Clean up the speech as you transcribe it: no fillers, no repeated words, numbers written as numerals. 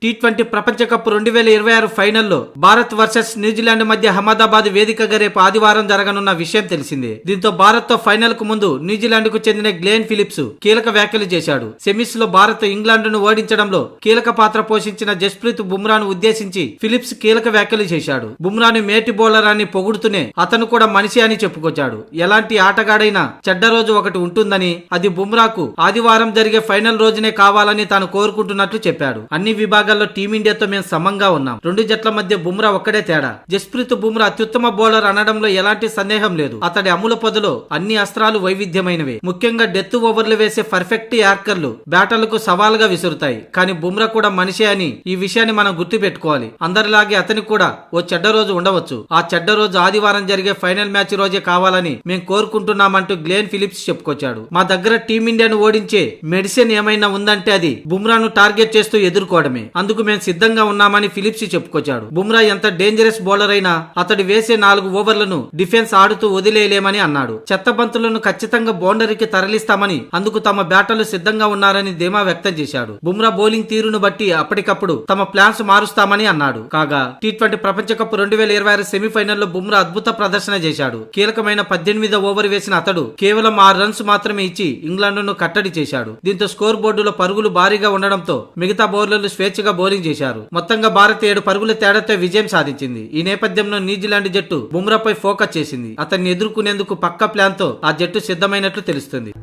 T20 ప్రపంచ cup 2026 ఫైనల్లో Bharat versus New Zealand మధ్య అహ్మదాబాద్ వేదికగా రేపు ఆదివారం జరగనున్న విషయం తెలిసిందే. దీంతో భారత్ తో ఫైనల్ కు ముందు న్యూజిలాండ్ కు చెందిన గ్లెన్ ఫిలిప్స్ కీలక వ్యాఖ్యలు చేశాడు. సెమీస్ లో భారత్ ఇంగ్లాండ్ ను ఓడించడంలో కీలక పాత్ర పోషించిన జస్ప్రీత్ బుమ్రాను ఉద్దేశించి ఫిలిప్స్ కీలక వ్యాఖ్యలు చేశాడు. బుమ్రాను మేటి బౌలర్ అని పొగుడుతూనే అతను కూడా మనిషి అని చెప్పుకొచ్చాడు. ఎలాంటి ఆటగాడైనా చెడ్డ రోజు ఒకటి ఉంటుందని, అది బుమ్రాకు ఆదివారం జరిగే ఫైనల్ రోజునే కావాలని తాను కోరుకుంటున్నట్లు చెప్పాడు. అన్ని విభాగాల్లో టీమిండియాతో మేము సమంగా ఉన్నాం. రెండు జట్ల మధ్య బుమ్రా ఒక్కడే తేడా. జస్ప్రీత్ బుమ్రా అత్యుత్తమ బౌలర్ అనడంలో ఎలాంటి సందేహం లేదు. అతడి అమ్ముల పొదలో అన్ని అస్త్రాలు వైవిధ్యమైనవే. ముఖ్యంగా డెత్ ఓవర్లు వేసే పర్ఫెక్ట్ యార్కర్లు బ్యాటర్లకు సవాలుగా విసురుతాయి. కానీ బుమ్రా కూడా మనిషే అని ఈ విషయాన్ని మనం గుర్తు పెట్టుకోవాలి. అందరిలాగే అతనికి కూడా ఓ చెడ్డ రోజు ఉండవచ్చు. ఆ చెడ్డ రోజు ఆదివారం జరిగే ఫైనల్ మ్యాచ్ రోజే కావాలని మేము కోరుకుంటున్నామంటూ గ్లెన్ ఫిలిప్స్ చెప్పుకొచ్చాడు. మా దగ్గర టీమిండియాను ఓడించే మెడిసిన్ ఏమైనా ఉందంటే అది బుమ్రాను టార్గెట్ చేస్తూ ఎదుర్కోవడమే. అందుకు మేము సిద్ధంగా ఉన్నామని ఫిలిప్స్ చెప్పుకొచ్చాడు. బుమ్రా ఎంత డేంజరస్ బౌలర్ అయినా అతడు వేసే 4 ఓవర్లను డిఫెన్స్ ఆడుతూ వదిలేయలేమని అన్నాడు. చెత్త బంతులను ఖచ్చితంగా బౌండరీకి తరలిస్తామని, అందుకు తమ బ్యాటర్లు సిద్ధంగా ఉన్నారని ధీమా వ్యక్తం చేశాడు. బుమ్రా బౌలింగ్ తీరును బట్టి అప్పటికప్పుడు తమ ప్లాన్స్ మారుస్తామని అన్నాడు. కాగా టీ20 ప్రపంచ కప్ 2026 సెమీఫైనల్లో బుమ్రా అద్భుత ప్రదర్శన చేశాడు. కీలకమైన 18వ ఓవర్ వేసిన అతడు కేవలం 6 రన్స్ మాత్రమే ఇచ్చి ఇంగ్లాండ్ ను కట్టడి చేశాడు. దీంతో స్కోర్ బోర్డులో పరుగులు భారీగా ఉండడంతో మిగతా బౌలర్లు స్వేచ్ఛగా బౌలింగ్ చేశారు. మొత్తంగా భారత్ 7 పరుగుల తేడాతో విజయం సాధించింది. ఈ నేపథ్యంలో న్యూజిలాండ్ జట్టు బుమ్రాపై ఫోకస్ చేసింది. అతన్ని ఎదుర్కొనేందుకు పక్కా ప్లాన్ తో ఆ జట్టు సిద్ధమైనట్లు తెలుస్తుంది.